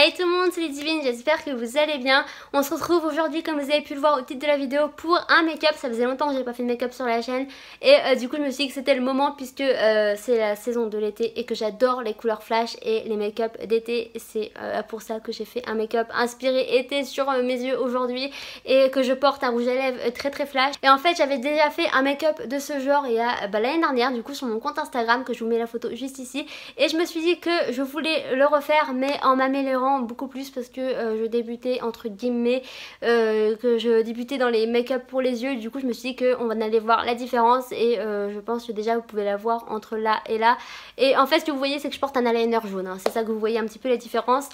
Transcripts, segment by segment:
Hey tout le monde, c'est Ludivine, j'espère que vous allez bien. On se retrouve aujourd'hui, comme vous avez pu le voir au titre de la vidéo, pour un make-up. Ça faisait longtemps que j'ai pas fait de make-up sur la chaîne et du coup je me suis dit que c'était le moment puisque c'est la saison de l'été et que j'adore les couleurs flash et les make-up d'été. C'est pour ça que j'ai fait un make-up inspiré été sur mes yeux aujourd'hui et que je porte un rouge à lèvres très flash. Et en fait j'avais déjà fait un make-up de ce genre il y a l'année dernière, du coup sur mon compte Instagram, que je vous mets la photo juste ici, et je me suis dit que je voulais le refaire mais en m'améliorant beaucoup plus parce que je débutais entre guillemets, que je débutais dans les make-up pour les yeux. Du coup je me suis dit qu'on allait voir la différence et je pense que déjà vous pouvez la voir entre là et là. Et en fait ce que vous voyez c'est que je porte un eyeliner jaune, hein. C'est ça que vous voyez un petit peu la différence.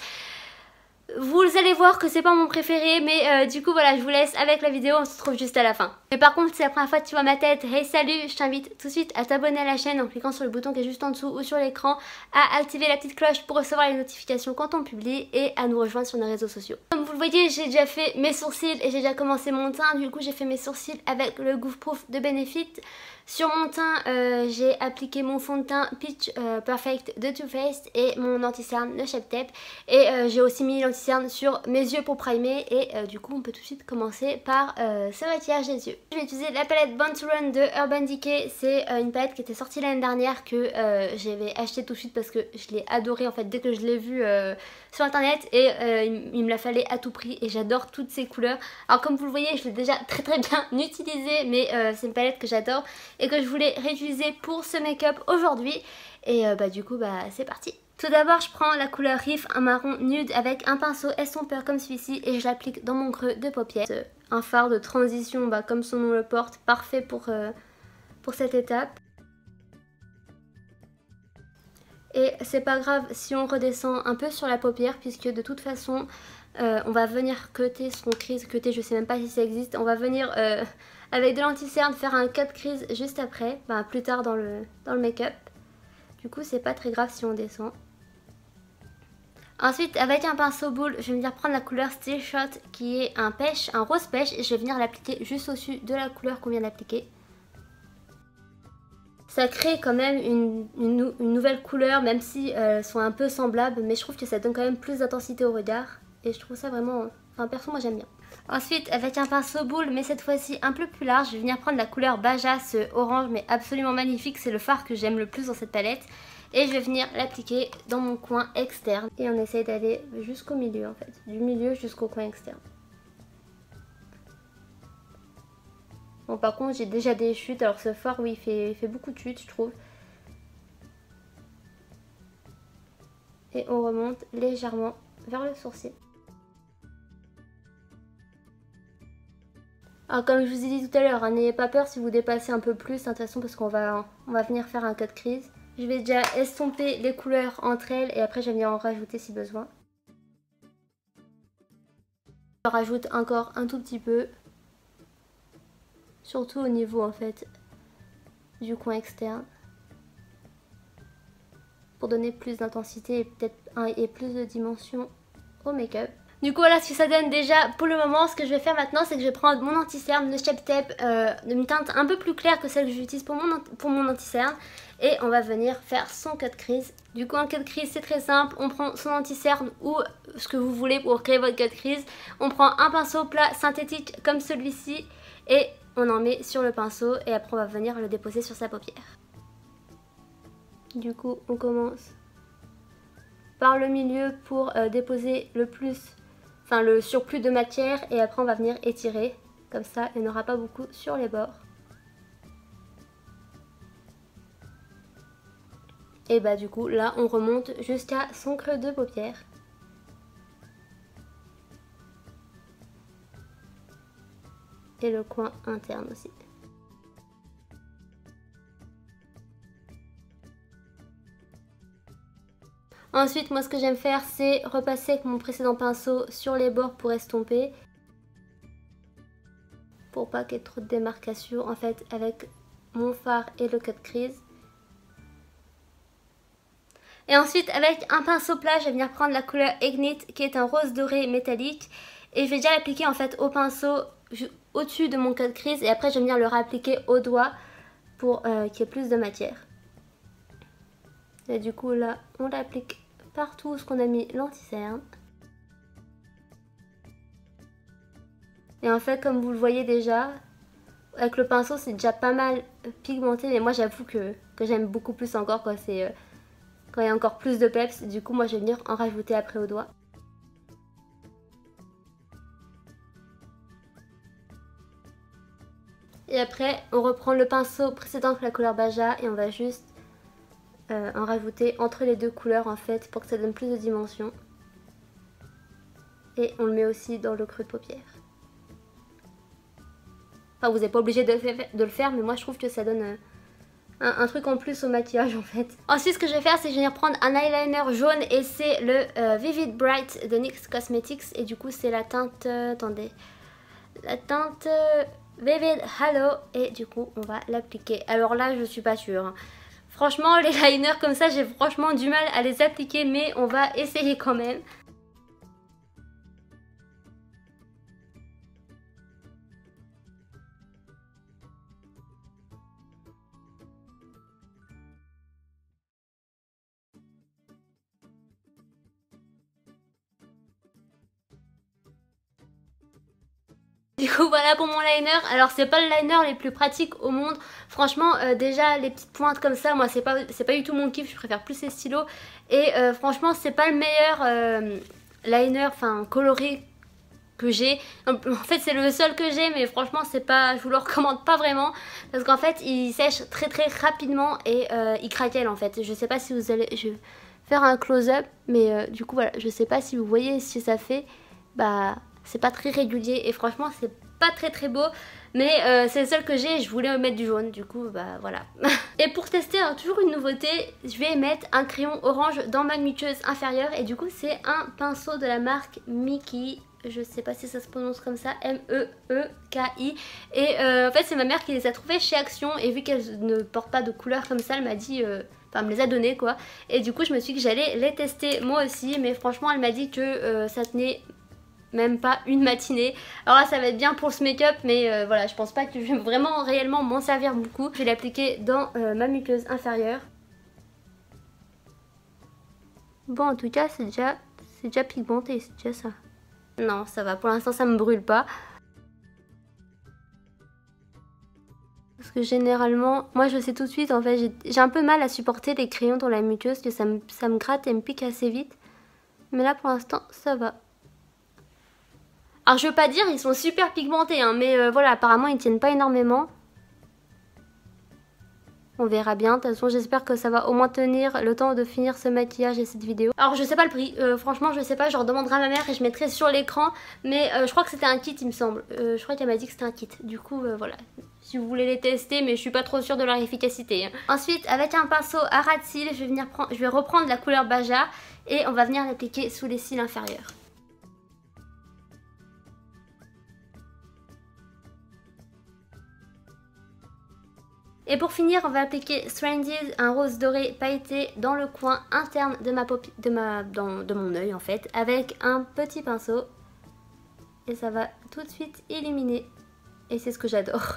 Vous allez voir que c'est pas mon préféré, mais du coup voilà, je vous laisse avec la vidéo, on se retrouve juste à la fin. Mais par contre si c'est la première fois que tu vois ma tête, hey salut, je t'invite tout de suite à t'abonner à la chaîne en cliquant sur le bouton qui est juste en dessous ou sur l'écran, à activer la petite cloche pour recevoir les notifications quand on publie et à nous rejoindre sur nos réseaux sociaux. Comme vous le voyez, j'ai déjà fait mes sourcils et j'ai déjà commencé mon teint. Du coup j'ai fait mes sourcils avec le Goof Proof de Benefit. Sur mon teint, j'ai appliqué mon fond de teint Peach Perfect de Too Faced et mon anti-cerne de Shape Tape. Et j'ai aussi mis l'anti-cerne sur mes yeux pour primer. Et du coup, on peut tout de suite commencer par ce maquillage des yeux. Je vais utiliser la palette Born to Run de Urban Decay. C'est une palette qui était sortie l'année dernière que j'avais achetée tout de suite parce que je l'ai adorée en fait dès que je l'ai vue sur internet. Et il me la fallait à tout prix et j'adore toutes ces couleurs. Alors comme vous le voyez, je l'ai déjà très bien utilisée, mais c'est une palette que j'adore et que je voulais réutiliser pour ce make-up aujourd'hui. Et du coup c'est parti. Tout d'abord je prends la couleur Riff, un marron nude avec un pinceau estompeur comme celui-ci et je l'applique dans mon creux de paupière. Un fard de transition comme son nom le porte, parfait pour cette étape. Et c'est pas grave si on redescend un peu sur la paupière puisque de toute façon on va venir cutter son crease, cutter je sais même pas si ça existe, on va venir avec de l'anti-cerne faire un cut crease juste après, plus tard dans le make-up. Du coup c'est pas très grave si on descend. Ensuite avec un pinceau boule je vais venir prendre la couleur Still Shot qui est un pêche, un rose pêche, et je vais venir l'appliquer juste au-dessus de la couleur qu'on vient d'appliquer. Ça crée quand même une nouvelle couleur, même si elles sont un peu semblables, mais je trouve que ça donne quand même plus d'intensité au regard. Et je trouve ça vraiment... Enfin perso moi j'aime bien. Ensuite avec un pinceau boule, mais cette fois-ci un peu plus large, je vais venir prendre la couleur Baja, ce orange mais absolument magnifique. C'est le fard que j'aime le plus dans cette palette. Et je vais venir l'appliquer dans mon coin externe. Et on essaye d'aller jusqu'au milieu en fait. Du milieu jusqu'au coin externe. Bon par contre j'ai déjà des chutes, alors ce fard oui il fait beaucoup de chutes je trouve. Et on remonte légèrement vers le sourcil. Alors comme je vous ai dit tout à l'heure, n'ayez pas peur si vous dépassez un peu plus, de toute façon parce qu'on va venir faire un cut crease. Je vais déjà estomper les couleurs entre elles et après je vais venir en rajouter si besoin. Je rajoute encore un tout petit peu. Surtout au niveau en fait du coin externe. Pour donner plus d'intensité et peut-être plus de dimension au make-up. Du coup voilà ce que ça donne déjà pour le moment. Ce que je vais faire maintenant c'est que je vais prendre mon anti-cerne de Shape Tape d'une teinte un peu plus claire que celle que j'utilise pour mon anti-cerne. Et on va venir faire son cut crease. Du coup un cut crease c'est très simple, on prend son anti-cerne ou ce que vous voulez pour créer votre cut crease. On prend un pinceau plat synthétique comme celui-ci et on en met sur le pinceau et après on va venir le déposer sur sa paupière. Du coup on commence par le milieu pour déposer le surplus de matière et après on va venir étirer. Comme ça il n'y en aura pas beaucoup sur les bords. Et du coup là on remonte jusqu'à son creux de paupière. Et le coin interne aussi. Ensuite moi ce que j'aime faire c'est repasser avec mon précédent pinceau sur les bords pour estomper. Pour pas qu'il y ait trop de démarcation en fait avec mon fard et le cut crease. Et ensuite avec un pinceau plat je vais venir prendre la couleur Ignite qui est un rose doré métallique. Et je vais déjà l'appliquer en fait au pinceau au-dessus de mon cut crease et après je vais venir le réappliquer au doigt pour qu'il y ait plus de matière. Et du coup là on l'applique partout où on a mis l'anti-cerne. Et en fait comme vous le voyez déjà, avec le pinceau c'est déjà pas mal pigmenté, mais moi j'avoue que j'aime beaucoup plus encore quand c'est quand il y a encore plus de peps. Du coup moi je vais venir en rajouter après au doigt. Et après on reprend le pinceau précédent avec la couleur Baja et on va juste en rajouter entre les deux couleurs en fait pour que ça donne plus de dimension. Et on le met aussi dans le creux de paupière. Enfin vous n'êtes pas obligé de le faire, mais moi je trouve que ça donne un truc en plus au maquillage en fait. Ensuite ce que je vais faire c'est que je vais reprendre un eyeliner jaune et c'est le Vivid Bright de NYX Cosmetics. Et du coup c'est la teinte, attendez, la teinte Vivid Halo. Et du coup on va l'appliquer. Alors là je suis pas sûre hein. Franchement les liners comme ça j'ai franchement du mal à les appliquer, mais on va essayer quand même. Du coup voilà pour mon liner. Alors c'est pas le liner les plus pratiques au monde. Franchement déjà les petites pointes comme ça, moi c'est pas du tout mon kiff. Je préfère plus les stylos. Et franchement c'est pas le meilleur liner, enfin coloré que j'ai. En fait c'est le seul que j'ai, mais franchement c'est pas, je vous le recommande pas vraiment. Parce qu'en fait il sèche très rapidement et il craquelle en fait. Je sais pas si vous allez... Je vais faire un close-up, mais du coup voilà, je sais pas si vous voyez ce que ça fait. Bah... c'est pas très régulier et franchement c'est pas très beau, mais c'est le seul que j'ai et je voulais mettre du jaune, du coup bah voilà. Et pour tester toujours une nouveauté, je vais mettre un crayon orange dans ma muqueuse inférieure et du coup c'est un pinceau de la marque Mickey. Je sais pas si ça se prononce comme ça, M-E-E-K-I. Et en fait c'est ma mère qui les a trouvés chez Action et vu qu'elles ne portent pas de couleur comme ça, elle m'a dit... Enfin, elle me les a donnés quoi. Et du coup je me suis dit que j'allais les tester moi aussi, mais franchement elle m'a dit que ça tenait même pas une matinée. Alors là ça va être bien pour ce make-up, mais voilà, je pense pas que je vais vraiment réellement m'en servir beaucoup. Je vais l'appliquer dans ma muqueuse inférieure. Bon en tout cas c'est déjà pigmenté, c'est déjà ça. Non ça va, pour l'instant ça me brûle pas. Parce que généralement, moi je sais tout de suite en fait, j'ai un peu mal à supporter les crayons dans la muqueuse, que ça me gratte et me pique assez vite. Mais là pour l'instant ça va. Alors je veux pas dire ils sont super pigmentés hein, mais voilà apparemment ils tiennent pas énormément. On verra bien, de toute façon j'espère que ça va au moins tenir le temps de finir ce maquillage et cette vidéo. Alors je sais pas le prix, franchement je sais pas, je redemanderai à ma mère et je mettrai sur l'écran. Mais je crois que c'était un kit il me semble, je crois qu'elle m'a dit que c'était un kit. Du coup voilà, si vous voulez les tester, mais je suis pas trop sûre de leur efficacité hein. Ensuite avec un pinceau à ras de cils, je vais reprendre la couleur Baja et on va venir l'appliquer sous les cils inférieurs. Et pour finir, on va appliquer Strandies, un rose doré pailleté dans le coin interne de de mon œil en fait, avec un petit pinceau. Et ça va tout de suite illuminer. Et c'est ce que j'adore.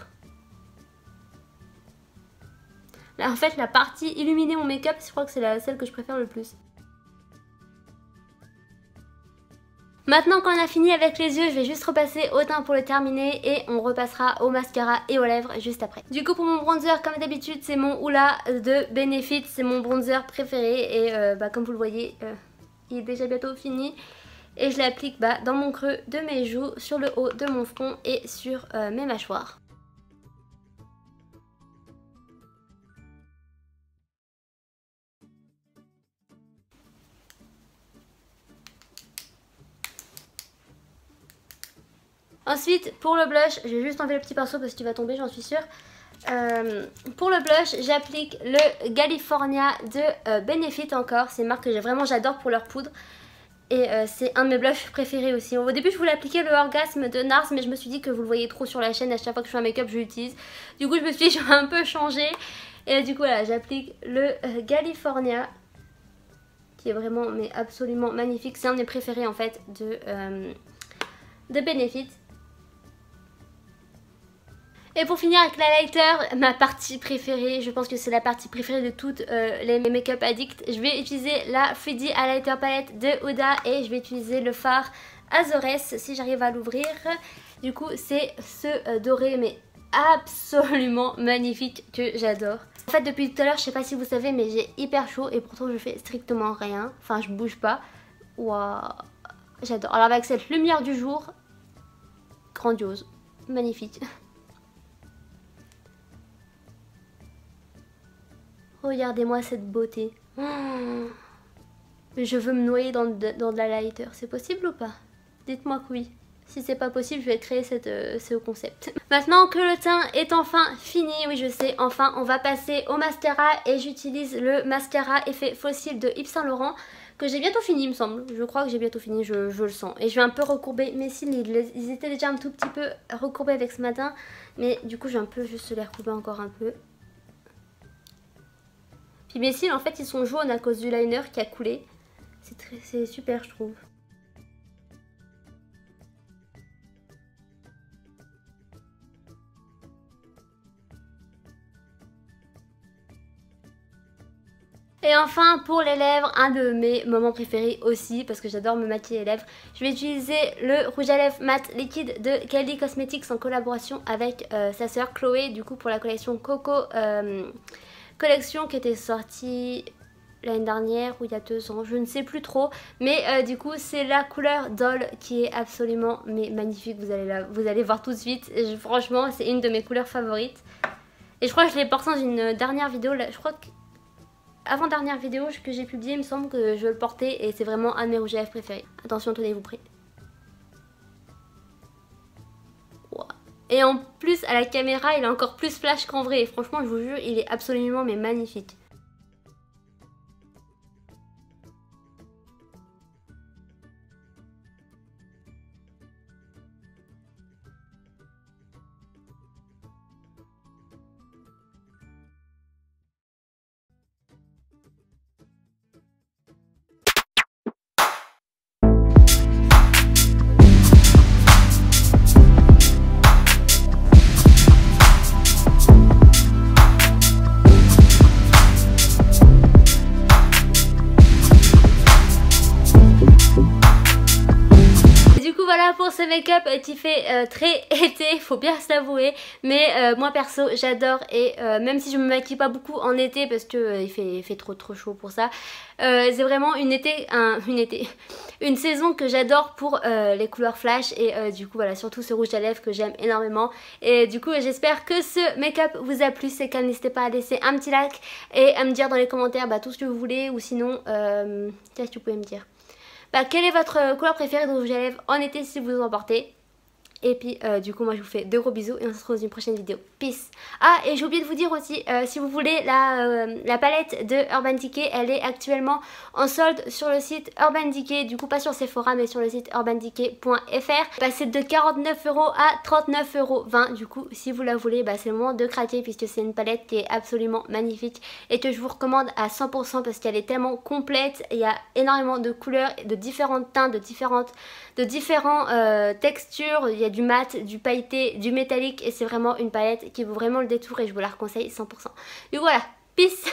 Là en fait la partie illuminer mon make-up, je crois que c'est celle que je préfère le plus. Maintenant qu'on a fini avec les yeux, je vais juste repasser au teint pour le terminer et on repassera au mascara et aux lèvres juste après. Du coup pour mon bronzer, comme d'habitude, c'est mon Hoola de Benefit, c'est mon bronzer préféré et comme vous le voyez, il est déjà bientôt fini. Et je l'applique dans mon creux de mes joues, sur le haut de mon front et sur mes mâchoires. Ensuite pour le blush, je vais juste enlever le petit pinceau parce qu'il va tomber j'en suis sûre. Pour le blush j'applique le California de Benefit encore. C'est une marque que j'adore pour leur poudre. Et c'est un de mes blushs préférés aussi. Au début je voulais appliquer le Orgasme de NARS, mais je me suis dit que vous le voyez trop sur la chaîne, à chaque fois que je fais un make-up je l'utilise. Du coup je me suis dit je vais un peu changer. Et du coup voilà, j'applique le California, qui est vraiment mais absolument magnifique. C'est un de mes préférés en fait de Benefit. Et pour finir avec la lighter, ma partie préférée, je pense que c'est la partie préférée de toutes les make-up addicts. Je vais utiliser la 3D Highlighter Palette de Huda et je vais utiliser le fard Azores si j'arrive à l'ouvrir. Du coup c'est ce doré mais absolument magnifique que j'adore. En fait depuis tout à l'heure, je sais pas si vous savez mais j'ai hyper chaud et pourtant je fais strictement rien. Enfin je bouge pas. Waouh, j'adore. Alors avec cette lumière du jour, grandiose, magnifique. Regardez-moi cette beauté. Je veux me noyer dans de la lighter. C'est possible ou pas? Dites-moi que oui. Si c'est pas possible, je vais créer ce concept. Maintenant que le teint est enfin fini, oui je sais, enfin on va passer au mascara. Et j'utilise le mascara effet fossile de Yves Saint Laurent. Que j'ai bientôt fini il me semble. Je crois que j'ai bientôt fini, je le sens. Et je vais un peu recourber mes cils. Ils étaient déjà un tout petit peu recourbés avec ce matin. Mais du coup je vais un peu juste les recourber encore un peu. Puis mes cils en fait ils sont jaunes à cause du liner qui a coulé. C'est super je trouve. Et enfin pour les lèvres, un de mes moments préférés aussi parce que j'adore me maquiller les lèvres. Je vais utiliser le rouge à lèvres mat liquide de Kylie Cosmetics en collaboration avec sa sœur Chloé. Du coup pour la collection Coco, collection qui était sortie l'année dernière ou il y a 2 ans, je ne sais plus trop. Mais du coup c'est la couleur Doll qui est absolument magnifique, vous allez voir tout de suite. Franchement c'est une de mes couleurs favorites. Et je crois que je l'ai porté dans une dernière vidéo, je crois que avant-dernière vidéo que j'ai publiée, il me semble que je le portais et c'est vraiment un de mes rouges à lèvres préférés. Attention, tenez-vous prêts. Wow. Et en plus, à la caméra, il est encore plus flash qu'en vrai. Et franchement, je vous jure, il est absolument magnifique. Voilà pour ce make-up qui fait très été, faut bien se l'avouer. Mais moi perso j'adore et même si je me maquille pas beaucoup en été parce que il fait trop chaud pour ça, c'est vraiment une saison que j'adore pour les couleurs flash. Et du coup voilà, surtout ce rouge à lèvres que j'aime énormément. Et du coup j'espère que ce make-up vous a plu. C'est qu'à n'hésitez pas à laisser un petit like et à me dire dans les commentaires tout ce que vous voulez. Ou sinon, qu'est-ce que vous pouvez me dire? Quelle est votre couleur préférée de rouge à lèvres en été si vous en portez? Et puis du coup moi je vous fais de gros bisous et on se retrouve dans une prochaine vidéo. Peace. Ah et j'ai oublié de vous dire aussi, si vous voulez la palette de Urban Decay, elle est actuellement en solde sur le site Urban Decay. Du coup pas sur Sephora mais sur le site urbandecay.fr. Passez de 49 € à 39,20 €. Du coup si vous la voulez c'est le moment de craquer puisque c'est une palette qui est absolument magnifique et que je vous recommande à 100% parce qu'elle est tellement complète. Il y a énormément de couleurs, de différents teints, de différentes textures. Il y a du mat, du pailleté, du métallique et c'est vraiment une palette qui vaut vraiment le détour et je vous la reconseille 100%. Donc voilà, peace.